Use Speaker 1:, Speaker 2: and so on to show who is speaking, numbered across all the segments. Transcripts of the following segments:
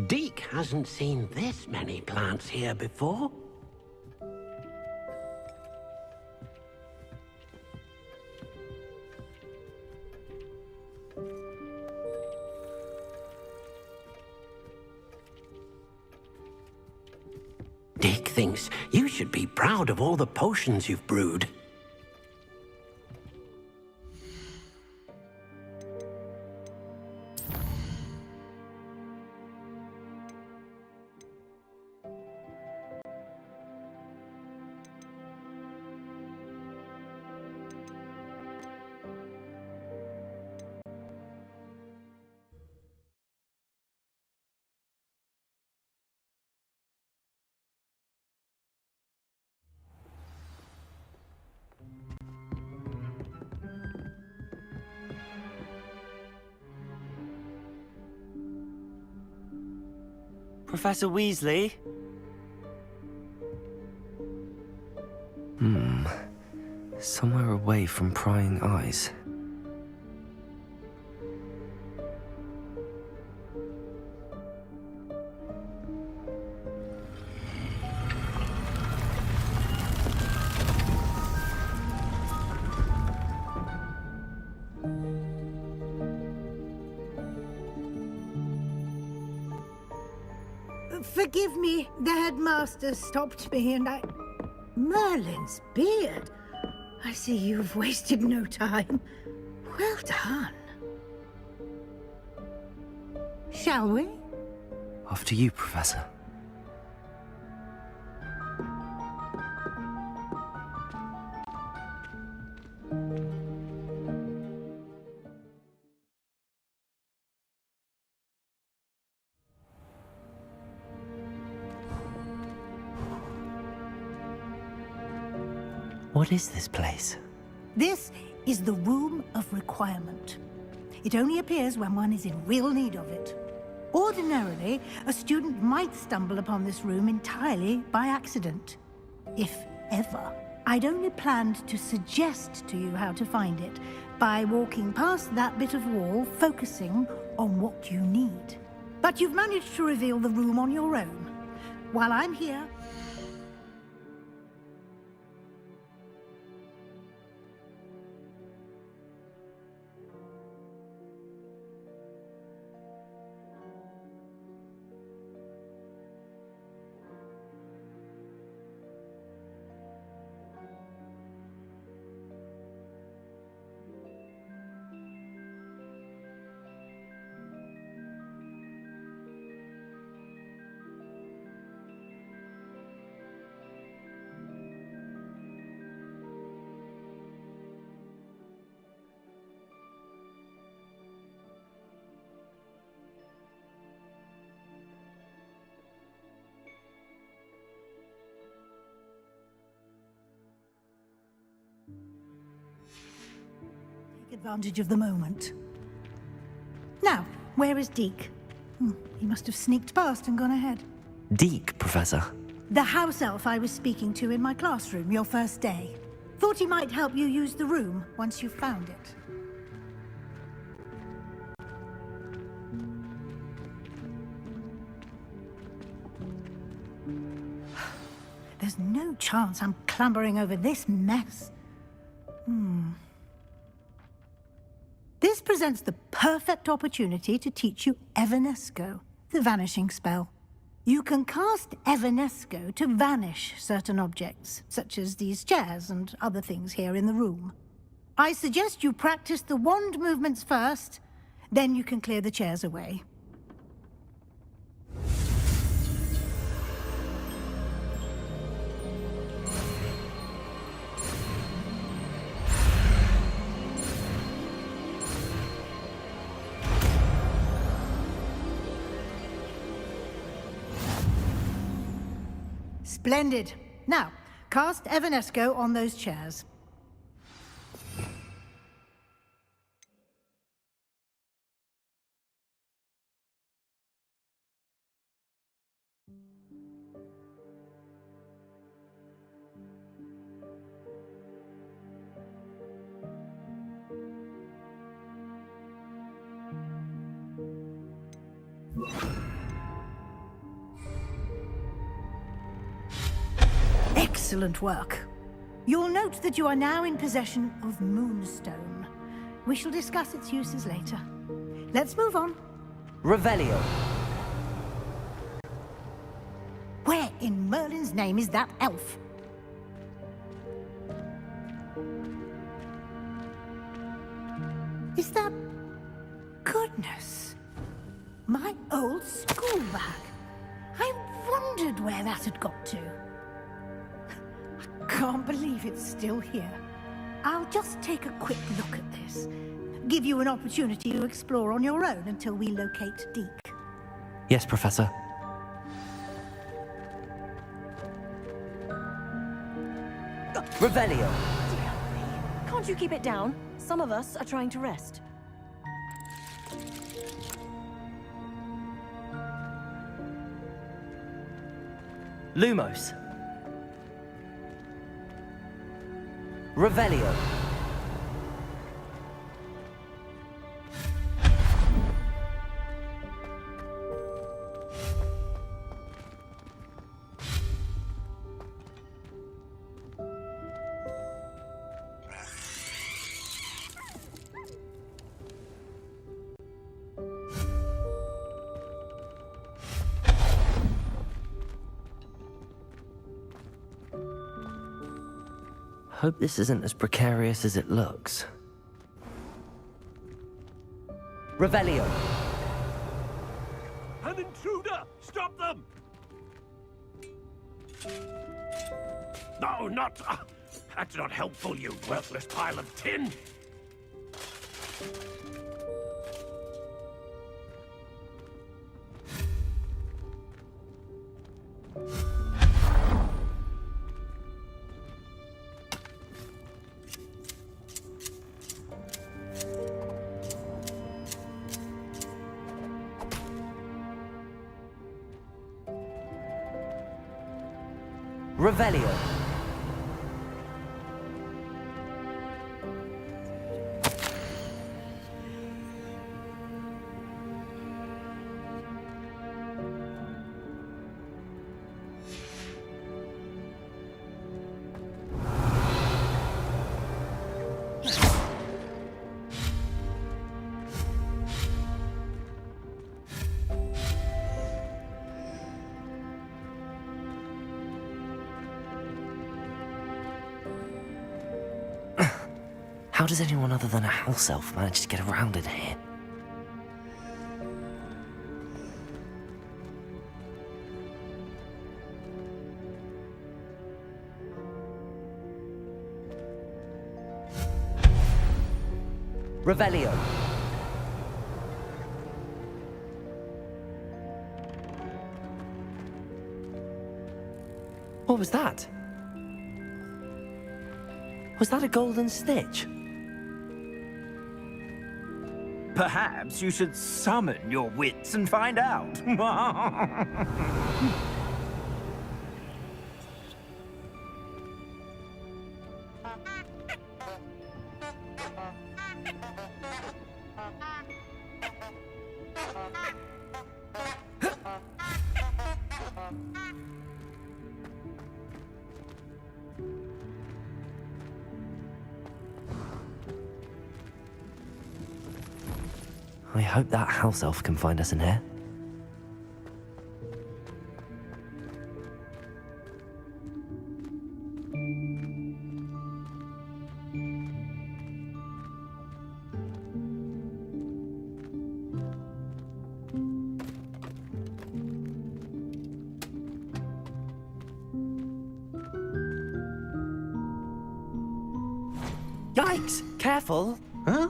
Speaker 1: Deke hasn't seen this many plants here before. Deke thinks you should be proud of all the potions you've brewed.
Speaker 2: Professor Weasley?
Speaker 3: Somewhere away from prying eyes.
Speaker 4: Forgive me, the headmaster stopped me and I... Merlin's beard! I see you've wasted no time. Well done. Shall we?
Speaker 3: After you, Professor.
Speaker 2: What is this place?
Speaker 4: This is the Room of Requirement. It only appears when one is in real need of it. Ordinarily, a student might stumble upon this room entirely by accident. If ever. I'd only planned to suggest to you how to find it by walking past that bit of wall, focusing on what you need. But you've managed to reveal the room on your own. While I'm here... advantage of the moment. Now, where is Deke? He must have sneaked past and gone ahead.
Speaker 3: Deke, Professor.
Speaker 4: The house elf I was speaking to in my classroom your first day. Thought he might help you use the room once you found it. There's no chance I'm clambering over this mess. This presents the perfect opportunity to teach you Evanesco, the vanishing spell. You can cast Evanesco to vanish certain objects, such as these chairs and other things here in the room. I suggest you practice the wand movements first, then you can clear the chairs away. Splendid. Now, cast Evanesco on those chairs. Excellent work. You'll note that you are now in possession of Moonstone. We shall discuss its uses later. Let's move on.
Speaker 2: Revelio.
Speaker 4: Where in Merlin's name is that elf? Is that... Goodness. My old school bag. I wondered where that had got to. I can't believe it's still here. I'll just take a quick look at this. Give you an opportunity to explore on your own until we locate Deke.
Speaker 3: Yes, Professor.
Speaker 2: Revelio.
Speaker 5: Can't you keep it down? Some of us are trying to rest.
Speaker 2: Lumos. Revelio.
Speaker 3: Hope this isn't as precarious as it looks.
Speaker 2: Revelio.
Speaker 6: An intruder! Stop them! No, not... that's not helpful, you worthless pile of tin!
Speaker 2: Revelio.
Speaker 3: How does anyone other than a house elf manage to get around in here?
Speaker 2: Revelio.
Speaker 3: What was that? Was that a golden snitch?
Speaker 7: Perhaps you should summon your wits and find out.
Speaker 3: I hope that house elf can find us in here.
Speaker 2: Yikes! Careful!
Speaker 1: Huh?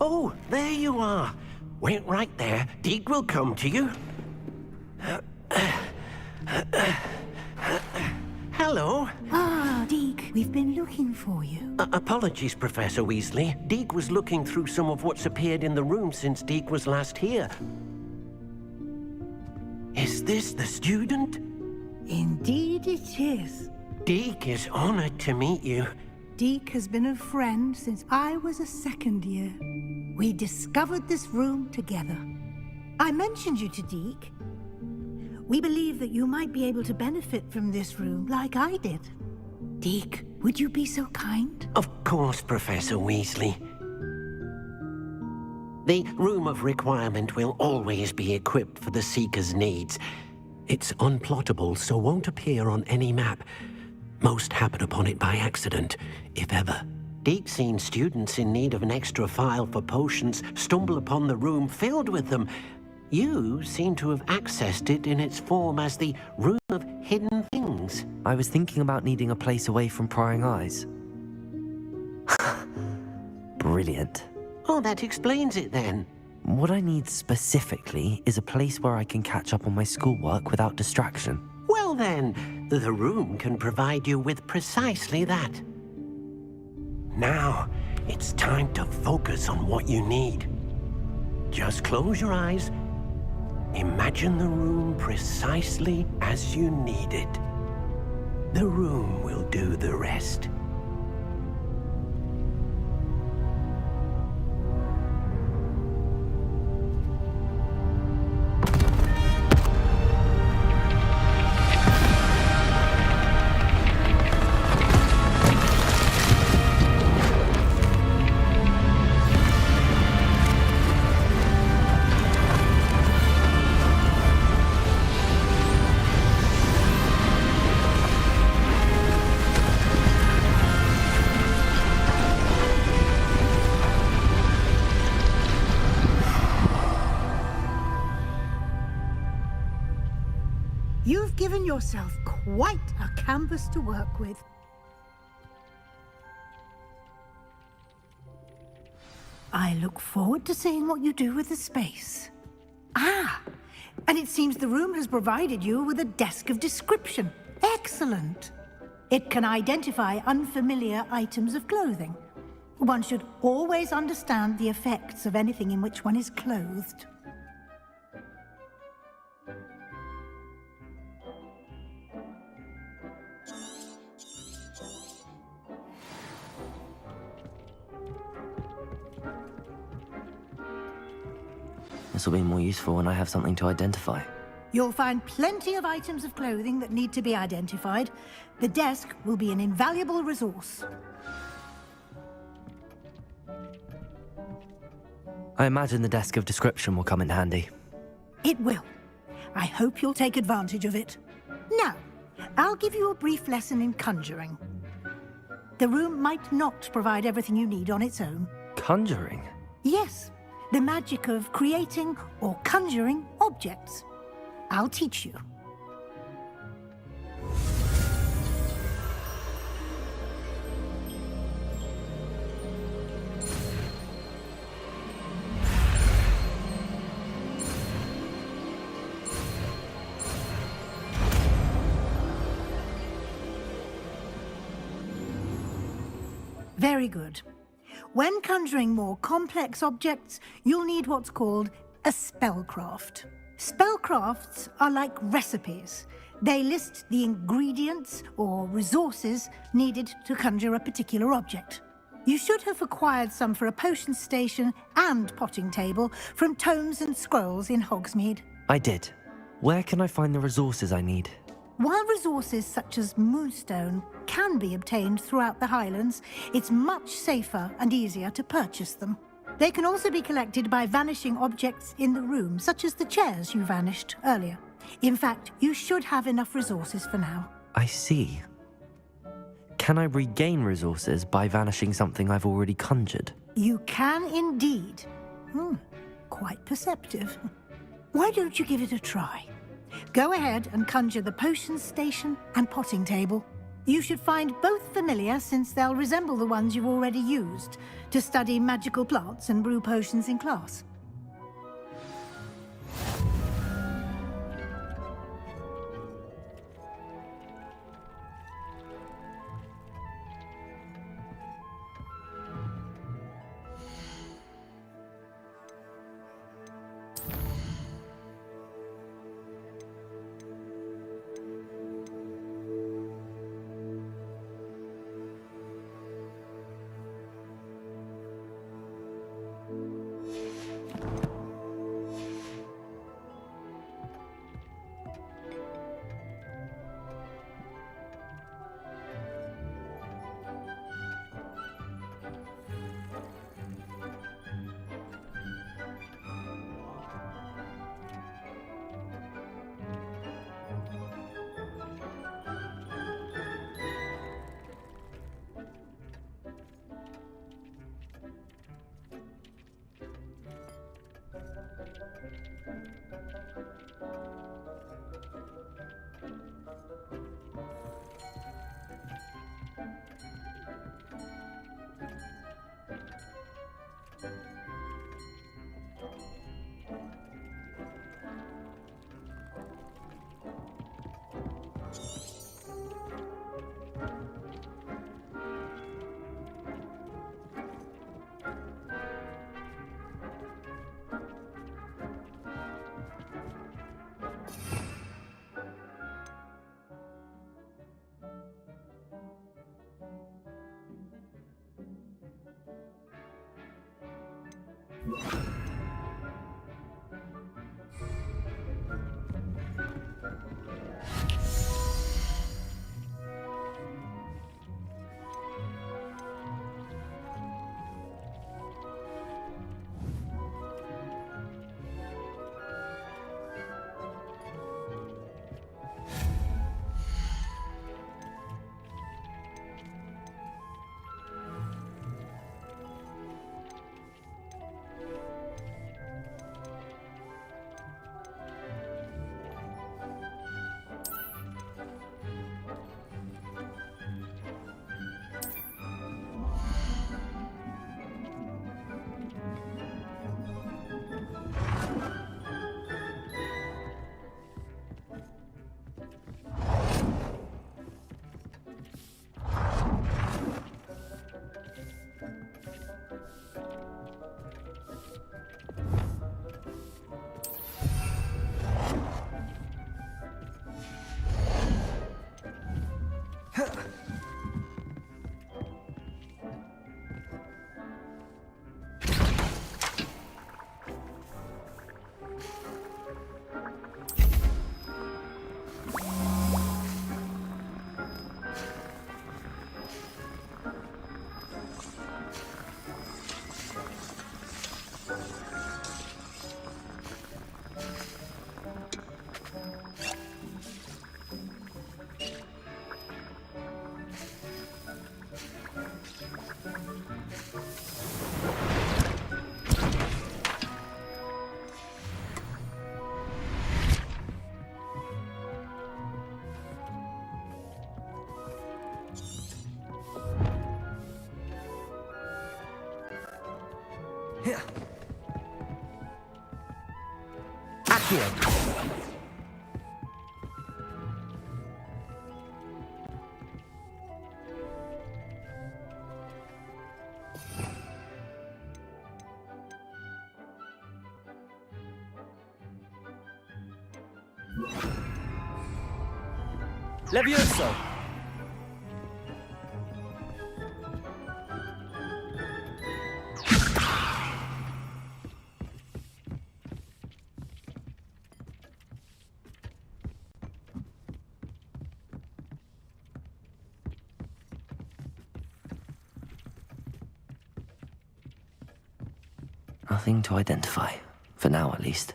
Speaker 1: Oh, there you are. Wait right there. Deke will come to you. Hello.
Speaker 4: Ah, Deke, we've been looking for you.
Speaker 1: Apologies, Professor Weasley. Deke was looking through some of what's appeared in the room since Deke was last here. Is this the student?
Speaker 4: Indeed it is.
Speaker 1: Deke is honored to meet you.
Speaker 4: Deke has been a friend since I was a second year. We discovered this room together. I mentioned you to Deke. We believe that you might be able to benefit from this room like I did. Deke, would you be so kind?
Speaker 1: Of course, Professor Weasley. The Room of Requirement will always be equipped for the Seeker's needs. It's unplottable, so won't appear on any map. Most happen upon it by accident, if ever. Deke's seen students in need of an extra file for potions stumble upon the room filled with them. You seem to have accessed it in its form as the Room of Hidden Things.
Speaker 3: I was thinking about needing a place away from prying eyes. Brilliant.
Speaker 1: Oh, that explains it then.
Speaker 3: What I need specifically is a place where I can catch up on my schoolwork without distraction.
Speaker 1: Well then, the room can provide you with precisely that. Now, it's time to focus on what you need. Just close your eyes. Imagine the room precisely as you need it. The room will do the rest.
Speaker 4: You've given yourself quite a canvas to work with. I look forward to seeing what you do with the space. Ah, and it seems the room has provided you with a desk of description. Excellent. It can identify unfamiliar items of clothing. One should always understand the effects of anything in which one is clothed.
Speaker 3: This will be more useful when I have something to identify.
Speaker 4: You'll find plenty of items of clothing that need to be identified. The desk will be an invaluable resource.
Speaker 3: I imagine the desk of description will come in handy.
Speaker 4: It will. I hope you'll take advantage of it. Now, I'll give you a brief lesson in conjuring. The room might not provide everything you need on its own.
Speaker 3: Conjuring?
Speaker 4: Yes, the magic of creating or conjuring objects. I'll teach you. Very good. When conjuring more complex objects, you'll need what's called a spellcraft. Spellcrafts are like recipes. They list the ingredients or resources needed to conjure a particular object. You should have acquired some for a potion station and potting table from tomes and scrolls in Hogsmeade.
Speaker 3: I did. Where can I find the resources I need?
Speaker 4: While resources such as moonstone can be obtained throughout the Highlands, it's much safer and easier to purchase them. They can also be collected by vanishing objects in the room, such as the chairs you vanished earlier. In fact, you should have enough resources for now.
Speaker 3: I see. Can I regain resources by vanishing something I've already conjured?
Speaker 4: You can indeed. Quite perceptive. Why don't you give it a try? Go ahead and conjure the potion station and potting table. You should find both familiar, since they'll resemble the ones you've already used to study magical plants and brew potions in class.
Speaker 2: Levioso!
Speaker 3: Nothing to identify, for now at least.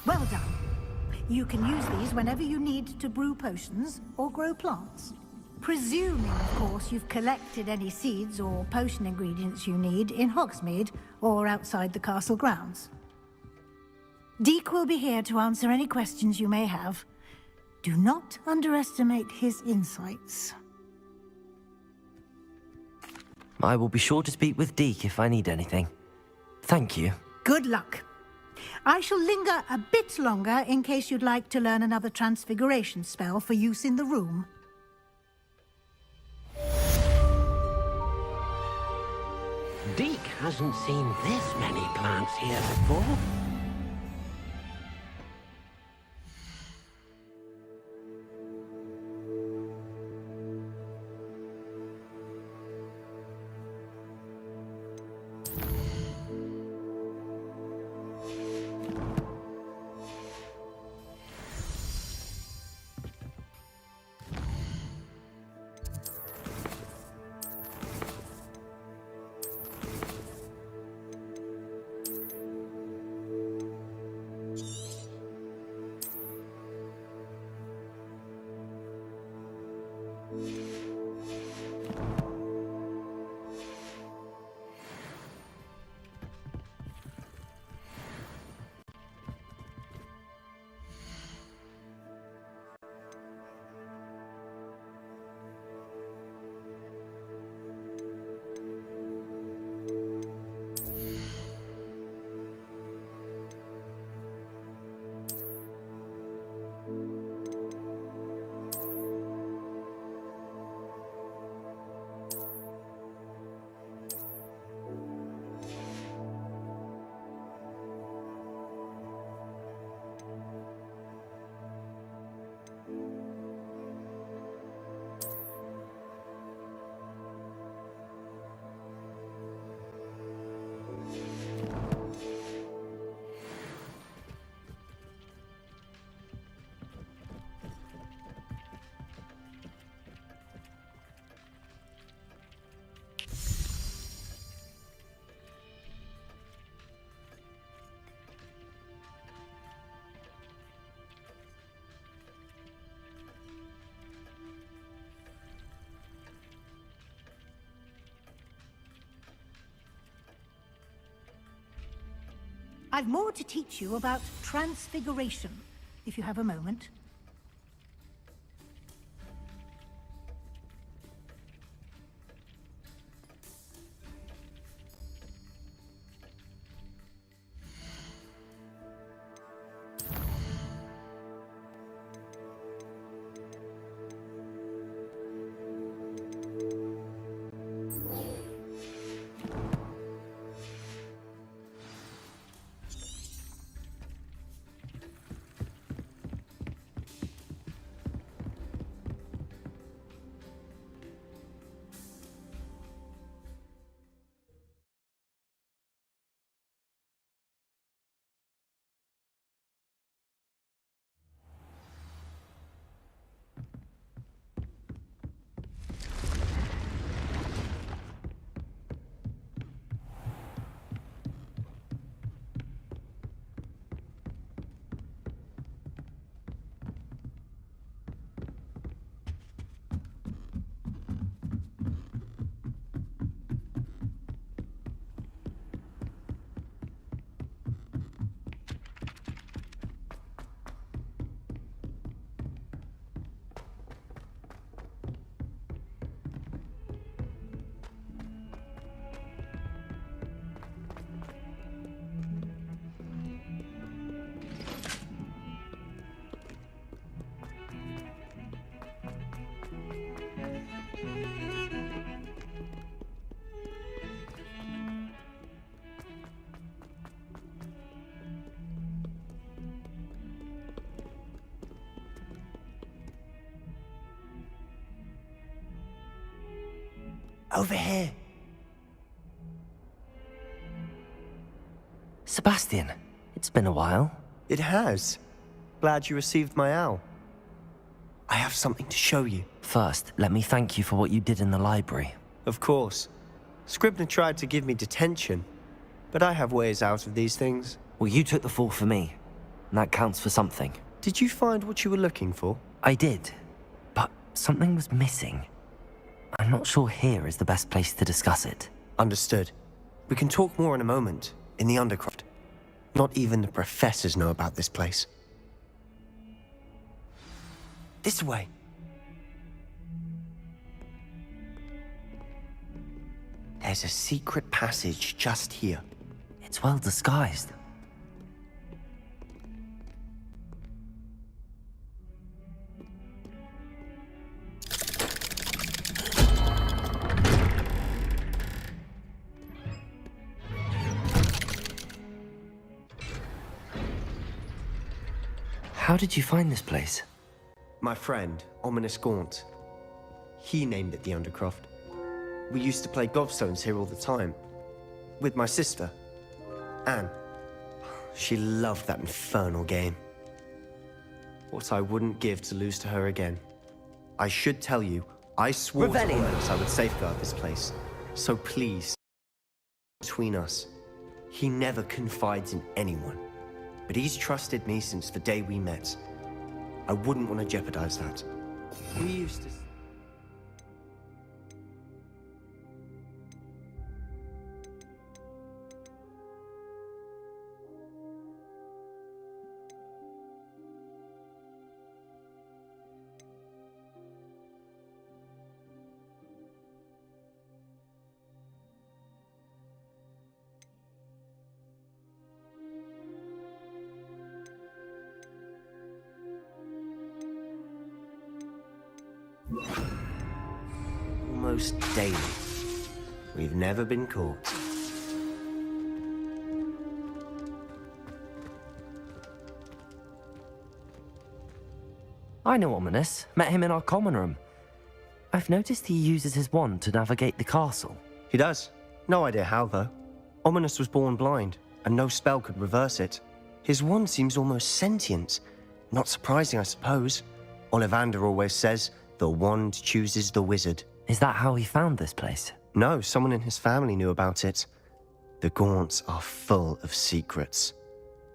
Speaker 4: Well done. You can use these whenever you need to brew potions or grow plants. Presuming, of course, you've collected any seeds or potion ingredients you need in Hogsmeade or outside the castle grounds. Deke will be here to answer any questions you may have. Do not underestimate his insights.
Speaker 3: I will be sure to speak with Deke if I need anything. Thank you.
Speaker 4: Good luck. I shall linger a bit longer in case you'd like to learn another transfiguration spell for use in the room.
Speaker 1: Deke hasn't seen this many plants here before.
Speaker 4: I've more to teach you about transfiguration, if you have a moment.
Speaker 8: Over here.
Speaker 3: Sebastian, it's been a while.
Speaker 8: It has. Glad you received my owl. I have something to show you.
Speaker 3: First, let me thank you for what you did in the library.
Speaker 8: Of course. Scribner tried to give me detention, but I have ways out of these things.
Speaker 3: Well, you took the fall for me, and that counts for something.
Speaker 8: Did you find what you were looking for?
Speaker 3: I did, but something was missing. I'm not sure here is the best place to discuss it.
Speaker 8: Understood. We can talk more in a moment, in the Undercroft. Not even the professors know about this place. This way. There's a secret passage just here.
Speaker 3: It's well disguised. How did you find this place?
Speaker 8: My friend, Ominous Gaunt. He named it the Undercroft. We used to play gobstones here all the time. With my sister, Anne. She loved that infernal game. What I wouldn't give to lose to her again. I should tell you, I swore to
Speaker 2: Revelio.
Speaker 8: Ominous I would safeguard this place. So please, between us, he never confides in anyone. But he's trusted me since the day we met. I wouldn't want to jeopardize that. We used to... Almost daily. We've never been caught.
Speaker 3: I know Ominous. Met him in our common room. I've noticed he uses his wand to navigate the castle.
Speaker 8: He does. No idea how, though. Ominous was born blind, and no spell could reverse it. His wand seems almost sentient. Not surprising, I suppose. Ollivander always says, the wand chooses the wizard.
Speaker 3: Is that how he found this place?
Speaker 8: No, someone in his family knew about it. The Gaunts are full of secrets.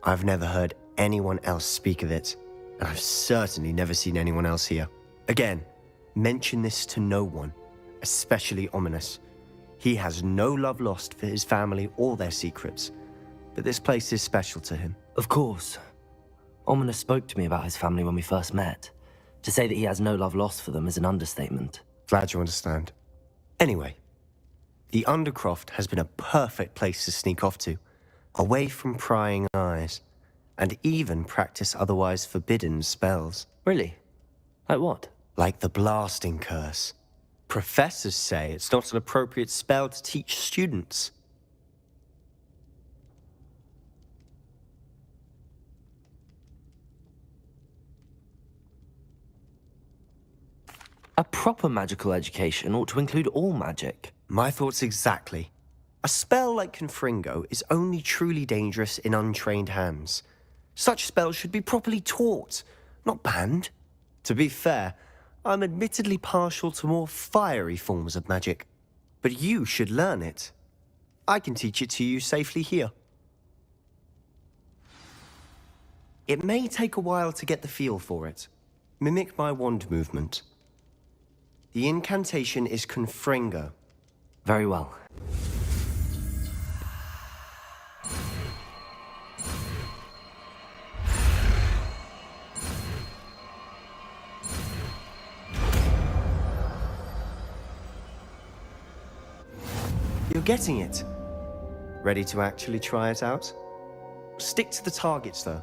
Speaker 8: I've never heard anyone else speak of it, and I've certainly never seen anyone else here. Again, mention this to no one, especially Ominous. He has no love lost for his family or their secrets. but this place is special to him.
Speaker 3: Of course. Ominous spoke to me about his family when we first met. To say that he has no love lost for them is an understatement.
Speaker 8: Glad you understand. Anyway, the Undercroft has been a perfect place to sneak off to, away from prying eyes, and even practice otherwise forbidden spells.
Speaker 3: Really? Like what?
Speaker 8: Like the blasting curse. Professors say it's not an appropriate spell to teach students.
Speaker 3: A proper magical education ought to include all magic.
Speaker 8: My thoughts exactly. A spell like Confringo is only truly dangerous in untrained hands. Such spells should be properly taught, not banned. To be fair, I'm admittedly partial to more fiery forms of magic. But you should learn it. I can teach it to you safely here. It may take a while to get the feel for it. Mimic my wand movement. The incantation is Confringo.
Speaker 3: Very well.
Speaker 8: You're getting it. Ready to actually try it out? Stick to the targets, though.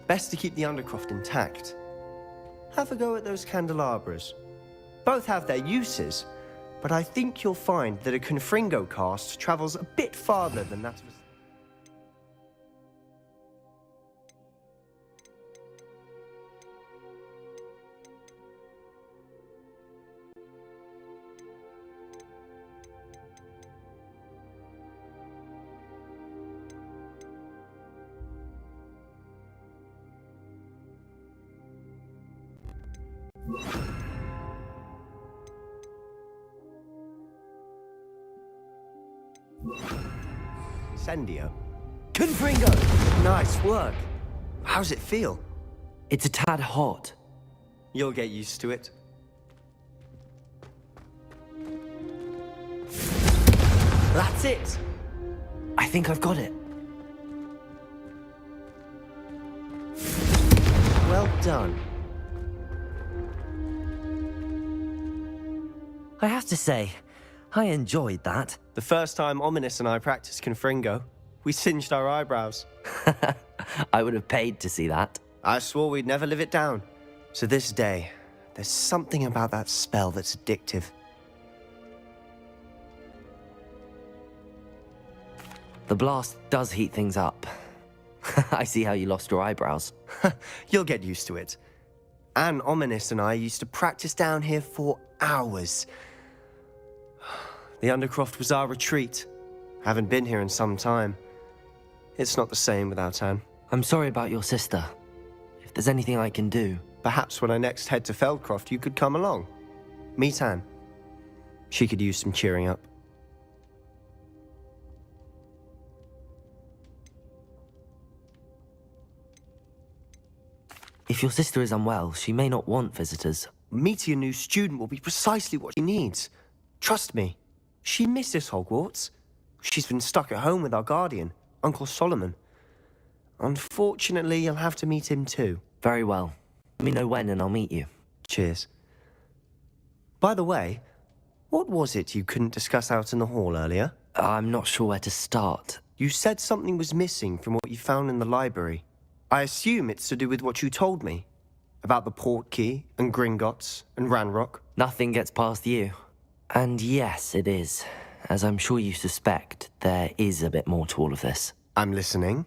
Speaker 8: Best to keep the Undercroft intact. Have a go at those candelabras. Both have their uses, but I think you'll find that a Confringo cast travels a bit farther than that of a... Sendio.
Speaker 3: Confringo!
Speaker 8: Nice work. How's it feel?
Speaker 3: It's a tad hot.
Speaker 8: You'll get used to it. That's it!
Speaker 3: I think I've got it.
Speaker 8: Well done.
Speaker 3: I have to say, I enjoyed that.
Speaker 8: The first time Ominous and I practiced Confringo, we singed our eyebrows.
Speaker 3: I would have paid to see that.
Speaker 8: I swore we'd never live it down. To this day, there's something about that spell that's addictive.
Speaker 3: The blast does heat things up. I see how you lost your eyebrows.
Speaker 8: You'll get used to it. Anne, Ominous and I used to practice down here for hours. The Undercroft was our retreat. Haven't been here in some time. It's not the same without Anne.
Speaker 3: I'm sorry about your sister. If there's anything I can do...
Speaker 8: Perhaps when I next head to Feldcroft, you could come along. Meet Anne. She could use some cheering up.
Speaker 3: If your sister is unwell, she may not want visitors.
Speaker 8: Meeting a new student will be precisely what she needs. Trust me. She misses Hogwarts. She's been stuck at home with our guardian, Uncle Solomon. Unfortunately, you'll have to meet him too.
Speaker 3: Very well. Let me know when and I'll meet you.
Speaker 8: Cheers. By the way, what was it you couldn't discuss out in the hall earlier?
Speaker 3: I'm not sure where to start.
Speaker 8: You said something was missing from what you found in the library. I assume it's to do with what you told me. About the Portkey, and Gringotts, and Ranrock.
Speaker 3: Nothing gets past you. And yes, it is. As I'm sure you suspect, there is a bit more to all of this.
Speaker 8: I'm listening.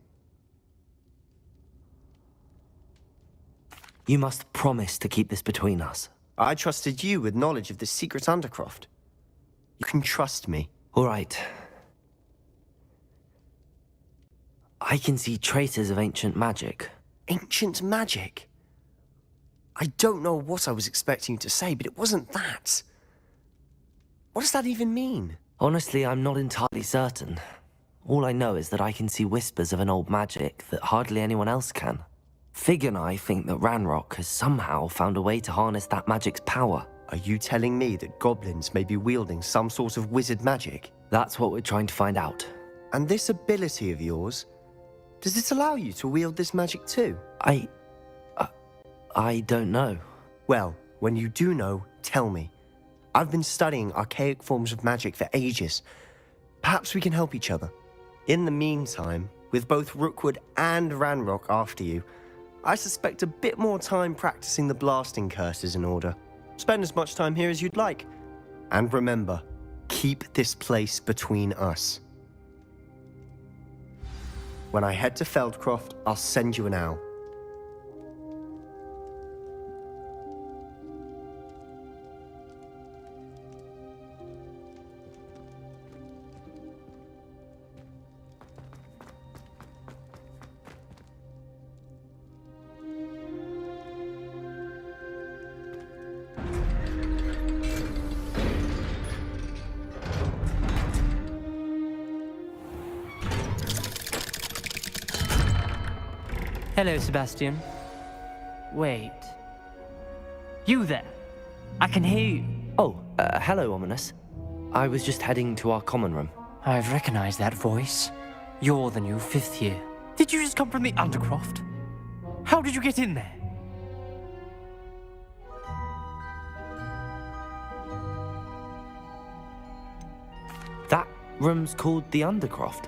Speaker 3: You must promise to keep this between us.
Speaker 8: I trusted you with knowledge of the secret Undercroft. You can trust me.
Speaker 3: All right. I can see traces of ancient magic.
Speaker 8: Ancient magic? I don't know what I was expecting you to say, but it wasn't that. What does that even mean?
Speaker 3: Honestly, I'm not entirely certain. All I know is that I can see whispers of an old magic that hardly anyone else can. Fig and I think that Ranrock has somehow found a way to harness that magic's power.
Speaker 8: Are you telling me that goblins may be wielding some sort of wizard magic?
Speaker 3: That's what we're trying to find out.
Speaker 8: And this ability of yours, does it allow you to wield this magic too?
Speaker 3: I don't know.
Speaker 8: Well, when you do know, tell me. I've been studying archaic forms of magic for ages. Perhaps we can help each other. In the meantime, with both Rookwood and Ranrock after you, I suspect a bit more time practicing the blasting curse is in order. Spend as much time here as you'd like. And remember, keep this place between us. When I head to Feldcroft, I'll send you an owl.
Speaker 9: Hello, Sebastian. Wait. You there? I can hear you.
Speaker 3: Oh, hello, Ominous. I was just heading to our common room.
Speaker 9: I've recognized that voice. You're the new 5th year. Did you just come from the Undercroft? How did you get in there?
Speaker 3: That room's called the Undercroft.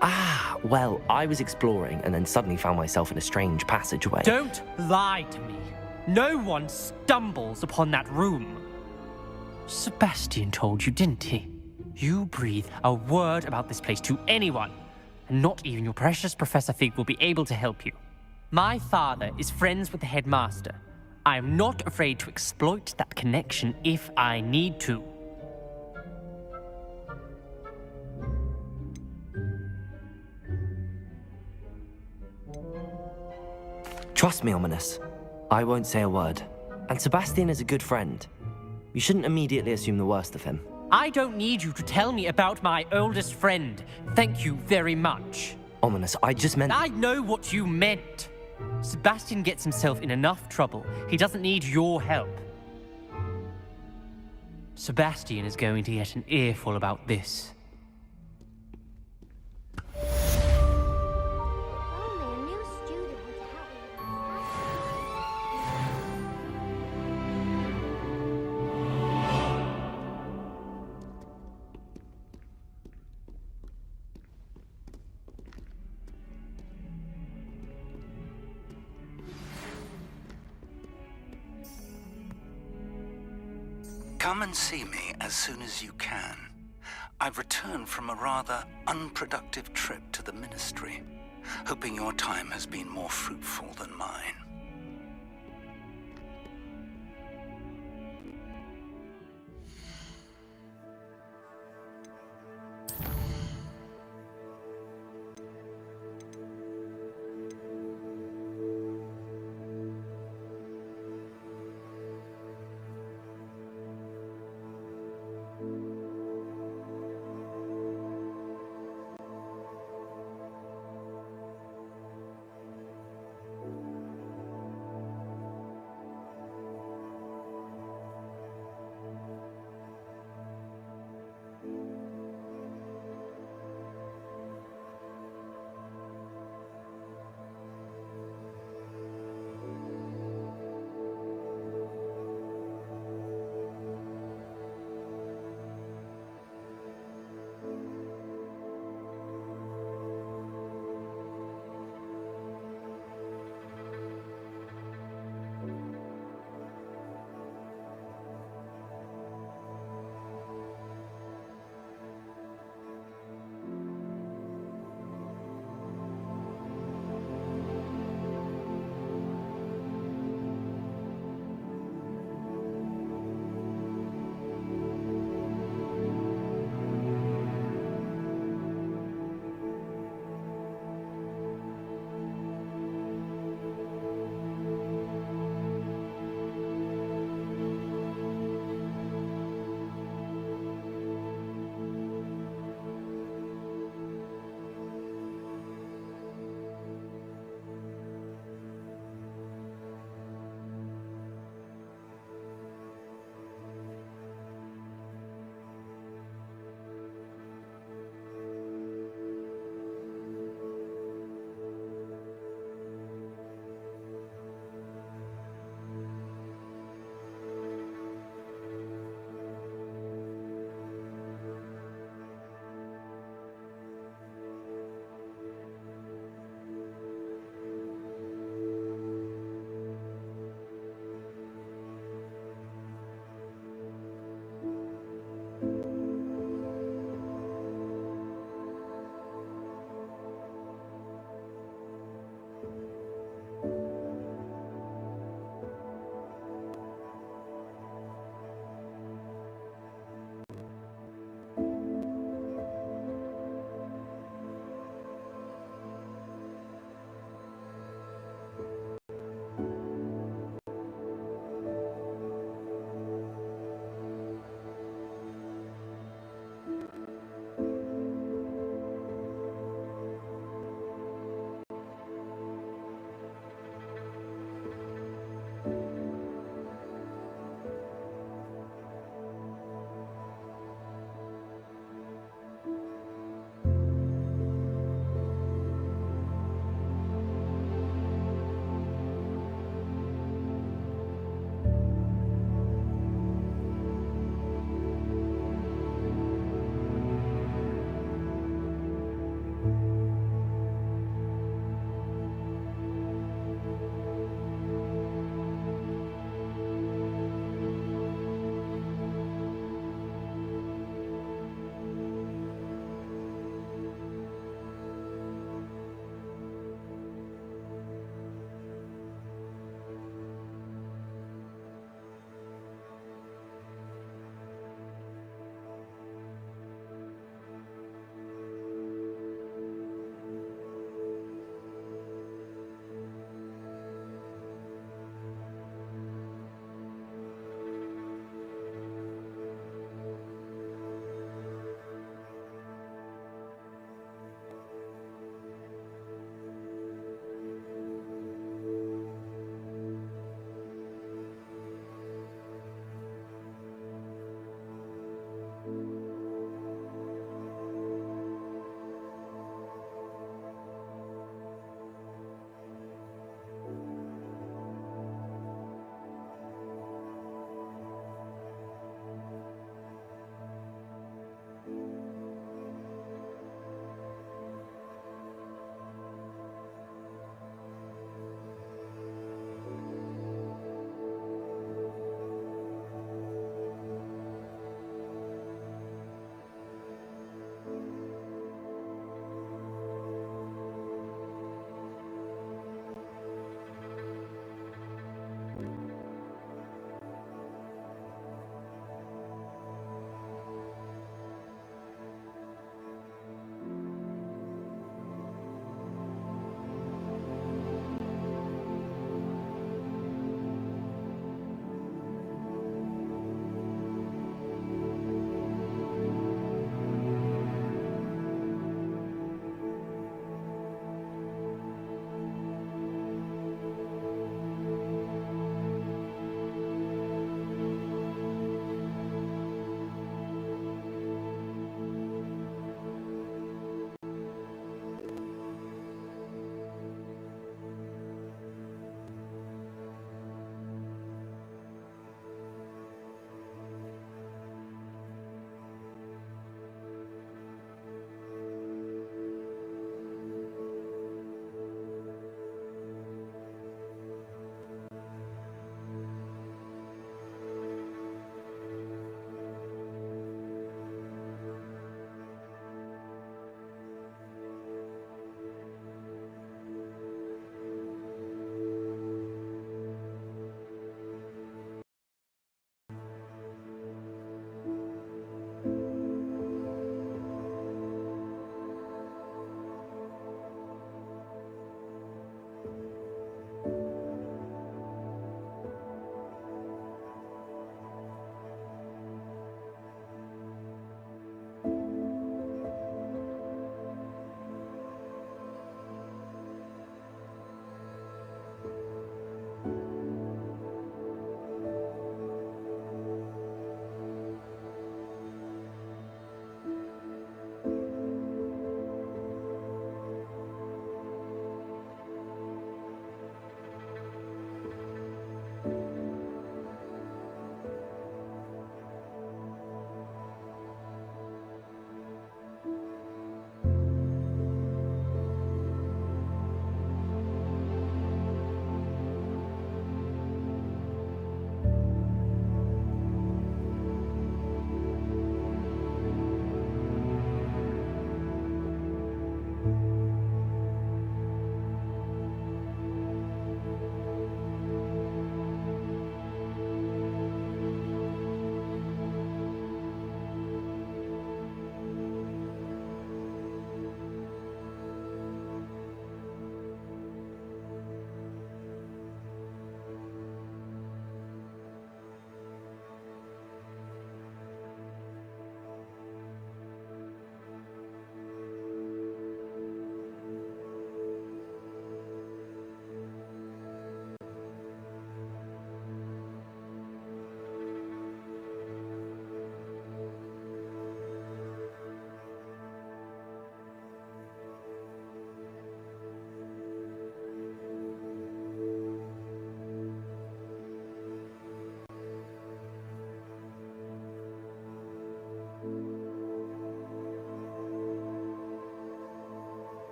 Speaker 3: Ah, well, I was exploring and then suddenly found myself in a strange passageway.
Speaker 9: Don't lie to me. No one stumbles upon that room. Sebastian told you, didn't he? You breathe a word about this place to anyone, and not even your precious Professor Fig will be able to help you. My father is friends with the headmaster. I am not afraid to exploit that connection if I need to.
Speaker 3: Trust me, Ominous. I won't say a word. And Sebastian is a good friend. You shouldn't immediately assume the worst of him.
Speaker 9: I don't need you to tell me about my oldest friend. Thank you very much.
Speaker 3: Ominous, I just meant...
Speaker 9: I know what you meant. Sebastian gets himself in enough trouble. He doesn't need your help. Sebastian is going to get an earful about this.
Speaker 10: Only a new student with
Speaker 11: Come and see me as soon as you can. I've returned from a rather unproductive trip to the Ministry, hoping your time has been more fruitful than mine.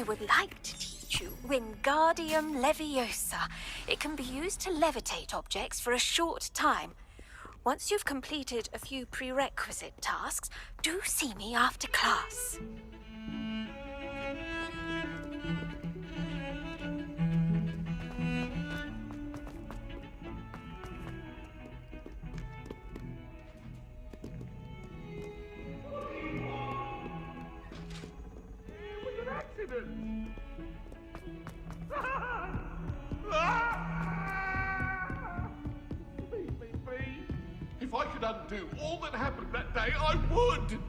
Speaker 12: would like to teach you Wingardium Leviosa. It can be used to levitate objects for a short time. Once you've completed a few prerequisite tasks, do see me after class.
Speaker 6: If I could undo all that happened that day, I would!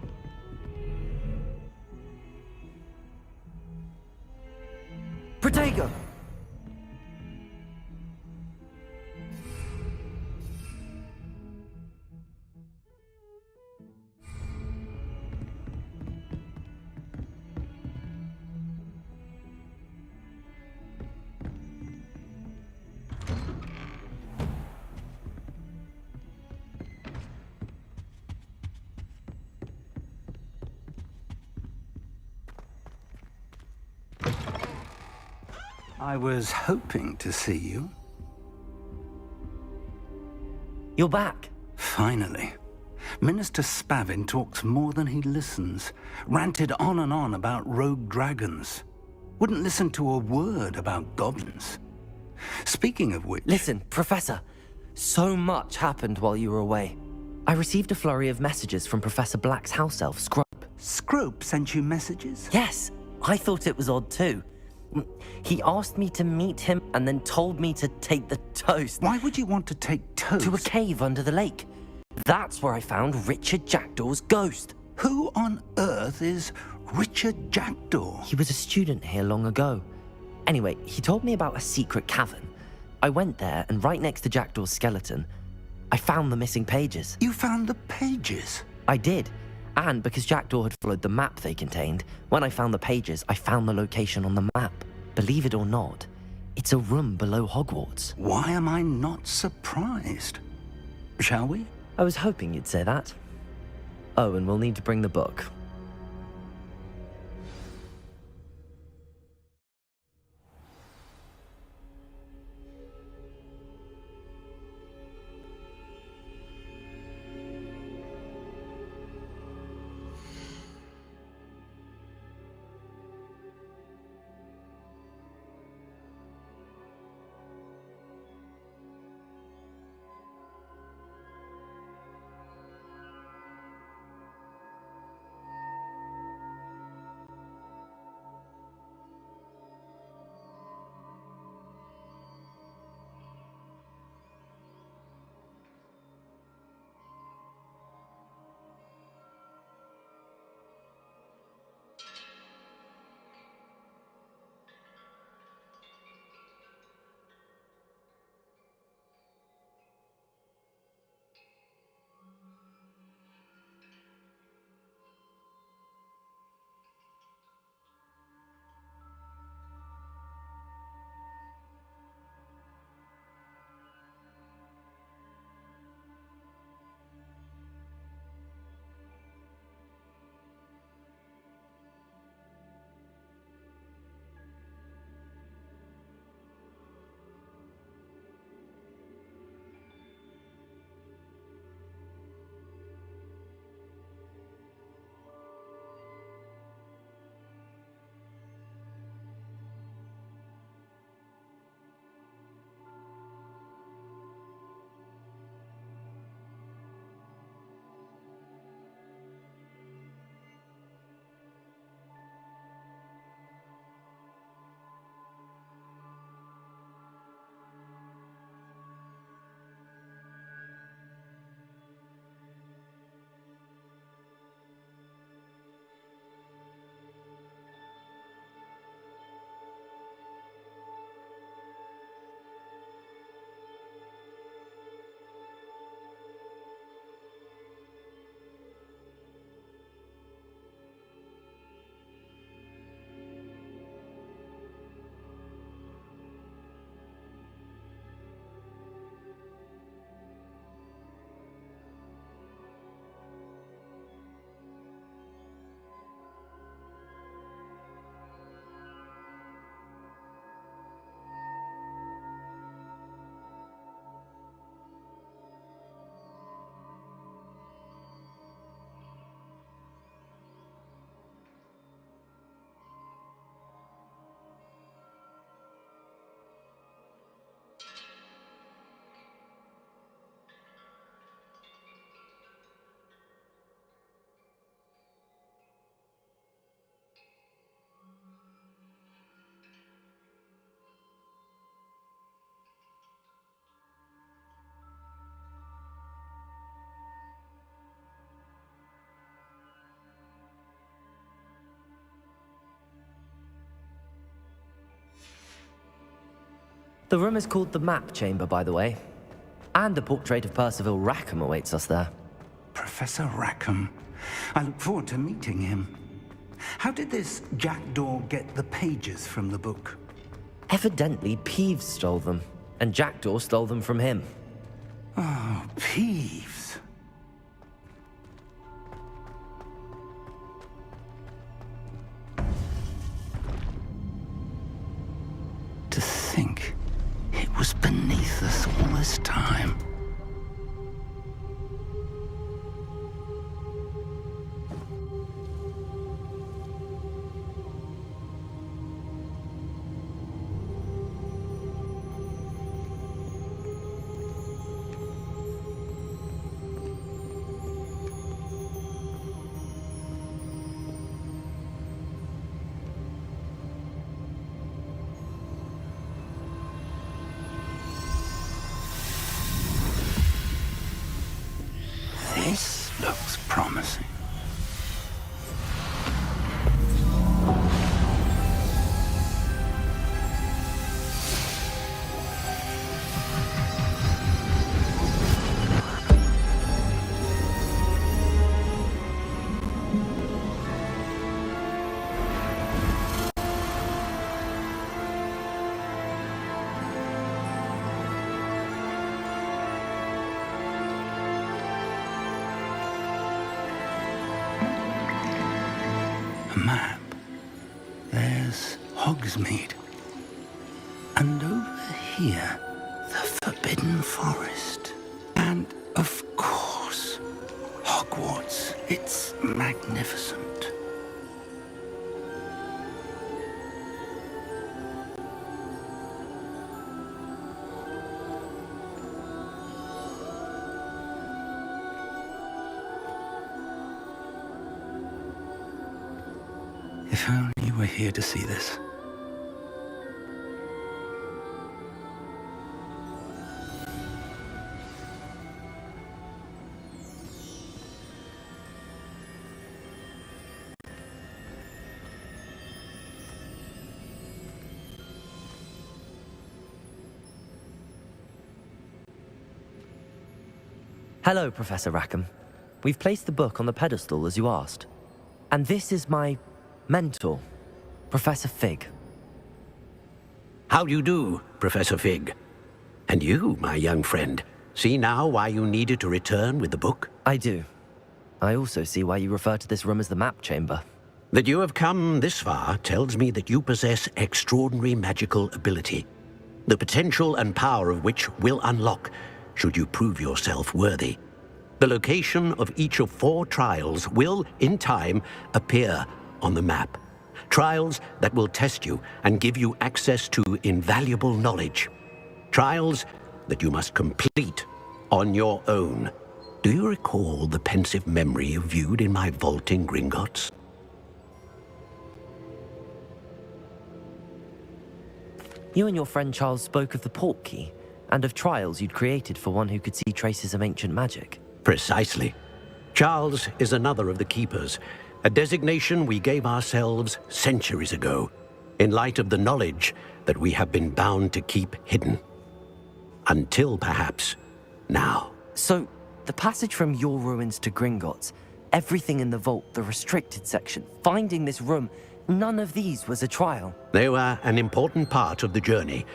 Speaker 3: Protego!
Speaker 11: I was hoping to see you.
Speaker 3: You're back.
Speaker 11: Finally. Minister Spavin talks more than he listens. Ranted on and on about rogue dragons. Wouldn't listen to a word about goblins. Speaking of which...
Speaker 3: Listen, Professor. So much happened while you were away. I received a flurry of messages from Professor Black's house elf, Scrope.
Speaker 11: Scrope sent you messages?
Speaker 3: Yes, I thought it was odd too. He asked me to meet him and then told me to take the toast.
Speaker 11: Why would you want to take toast?
Speaker 3: To a cave under the lake. That's where I found Richard Jackdaw's ghost.
Speaker 11: Who on earth is Richard Jackdaw?
Speaker 3: He was a student here long ago. Anyway, he told me about a secret cavern. I went there, and right next to Jackdaw's skeleton, I found the missing pages.
Speaker 11: You found the pages?
Speaker 3: I did. And because Jackdaw had followed the map they contained, when I found the pages, I found the location on the map. Believe it or not, it's a room below Hogwarts.
Speaker 11: Why am I not surprised? Shall we?
Speaker 3: I was hoping you'd say that. Oh, and we'll need to bring the book. The room is called the Map Chamber, by the way. And a portrait of Percival Rackham awaits us there.
Speaker 11: Professor Rackham. I look forward to meeting him. How did this jackdaw get the pages from the book?
Speaker 3: Evidently, Peeves stole them, and Jackdaw stole them from him.
Speaker 11: Oh, Peeves. To think it was beneath us all this time. This looks promising. Map. There's Hogsmeade. And over here, the Forbidden Forest. And, of course, Hogwarts. It's magnificent. If only you were here to see this.
Speaker 3: Hello, Professor Rackham. We've placed the book on the pedestal as you asked. And this is my mentor, Professor Fig.
Speaker 1: How do you do, Professor Fig? And you, my young friend, see now why you needed to return with the book?
Speaker 3: I do. I also see why you refer to this room as the Map Chamber.
Speaker 1: That you have come this far tells me that you possess extraordinary magical ability, the potential and power of which will unlock should you prove yourself worthy. The location of each of 4 trials will, in time, appear on the map. Trials that will test you and give you access to invaluable knowledge. Trials that you must complete on your own. Do you recall the pensive memory you viewed in my vault in Gringotts?
Speaker 3: You and your friend Charles spoke of the Portkey, and of trials you'd created for one who could see traces of ancient magic.
Speaker 1: Precisely. Charles is another of the Keepers, a designation we gave ourselves centuries ago, in light of the knowledge that we have been bound to keep hidden. Until, perhaps, now.
Speaker 3: So, the passage from your ruins to Gringotts, everything in the vault, the restricted section, finding this room, none of these was a trial.
Speaker 1: They were an important part of the journey,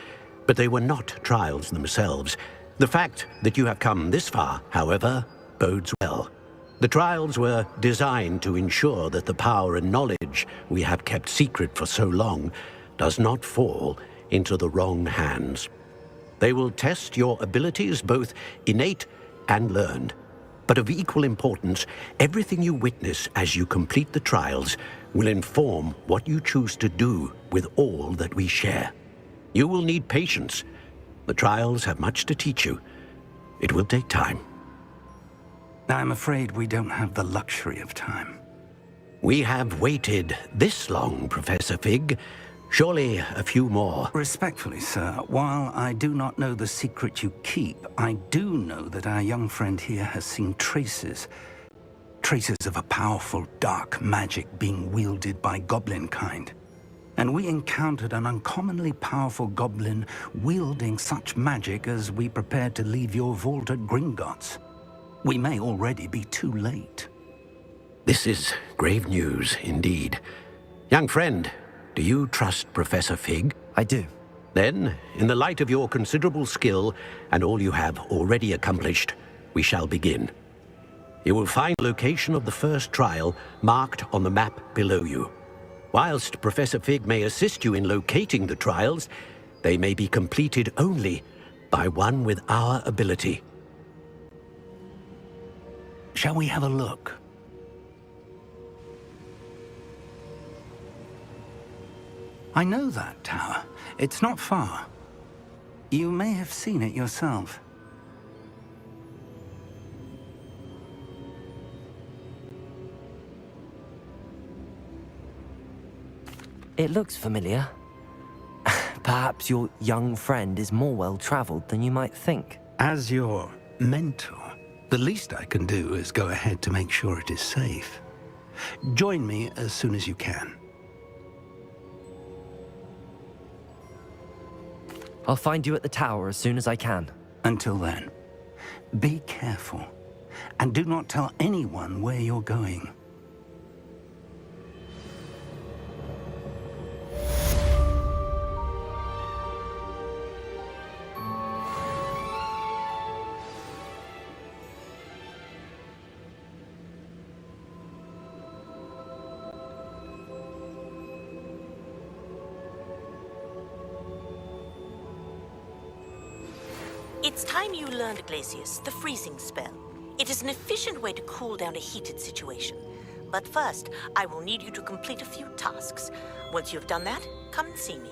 Speaker 1: but they were not trials themselves. The fact that you have come this far, however, bodes well. The trials were designed to ensure that the power and knowledge we have kept secret for so long does not fall into the wrong hands. They will test your abilities, both innate and learned. But of equal importance, everything you witness as you complete the trials will inform what you choose to do with all that we share. You will need patience. The trials have much to teach you. It will take time.
Speaker 11: I'm afraid we don't have the luxury of time.
Speaker 1: We have waited this long, Professor Fig. Surely a few more.
Speaker 11: Respectfully, sir, while I do not know the secret you keep, I do know that our young friend here has seen traces of a powerful dark magic being wielded by goblin kind. and we encountered an uncommonly powerful goblin wielding such magic as we prepared to leave your vault at Gringotts. We may already be too late.
Speaker 1: This is grave news indeed. Young friend, do you trust Professor Fig?
Speaker 3: I do.
Speaker 1: Then, in the light of your considerable skill and all you have already accomplished, we shall begin. You will find the location of the first trial marked on the map below you. Whilst Professor Fig may assist you in locating the trials, they may be completed only by one with our ability.
Speaker 11: Shall we have a look? I know that tower. It's not far. You may have seen it yourself.
Speaker 3: It looks familiar. Perhaps your young friend is more well-traveled than you might think.
Speaker 11: As your mentor, the least I can do is go ahead to make sure it is safe. Join me as soon as you can.
Speaker 3: I'll find you at the tower as soon as I can.
Speaker 11: Until then, be careful, and do not tell anyone where you're going.
Speaker 13: It's time you learned, Glacius, the freezing spell. It is an efficient way to cool down a heated situation. But first, I will need you to complete a few tasks. Once you've done that, come and see me.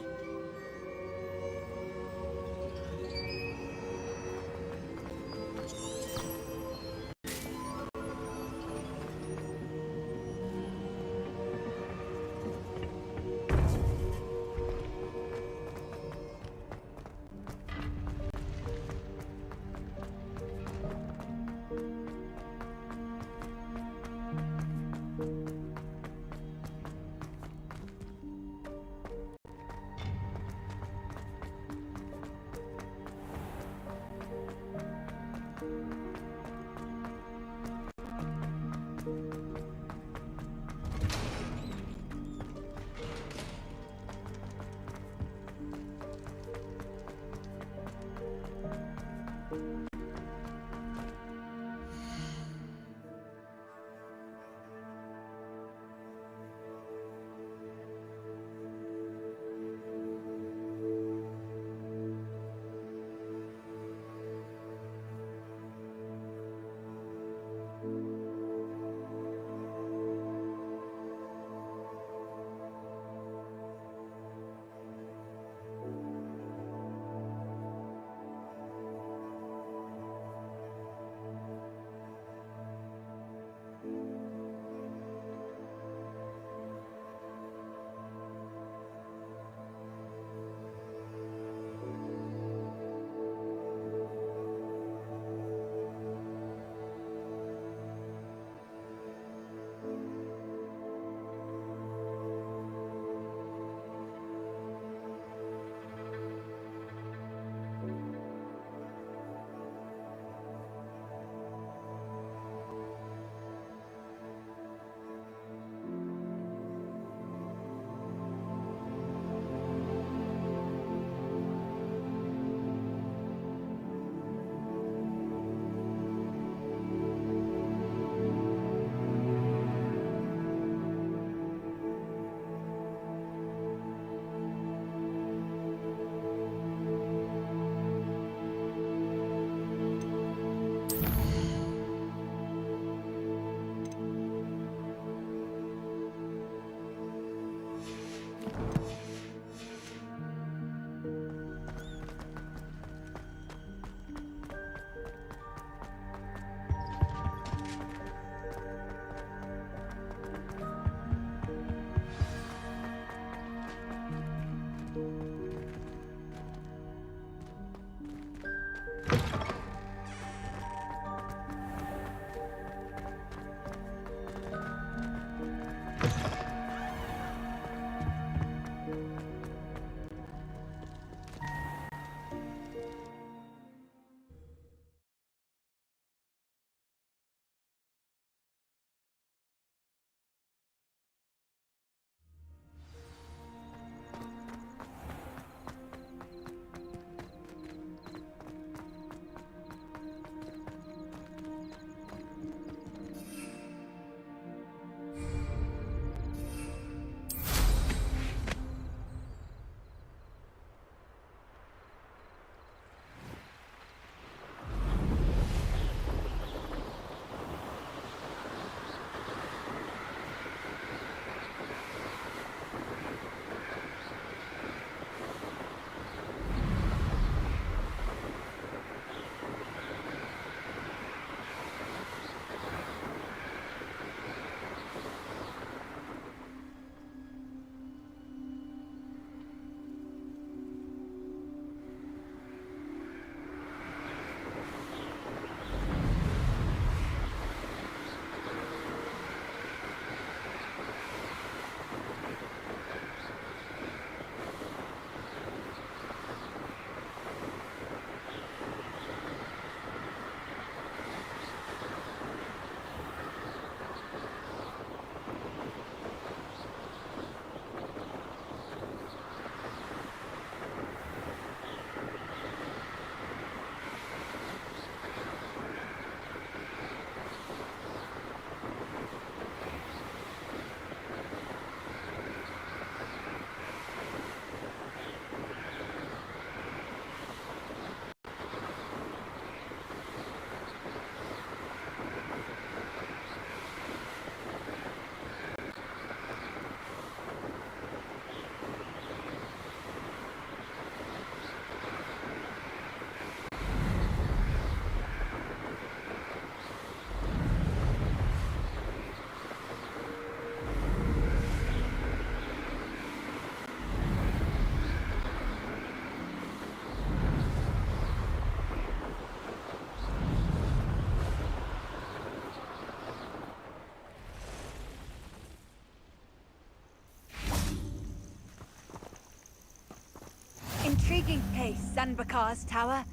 Speaker 14: Intriguing place, Sanbakar's tower.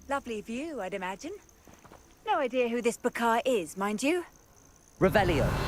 Speaker 14: Lovely view, I'd imagine. No idea who this Bakar is, mind you.
Speaker 2: Revelio.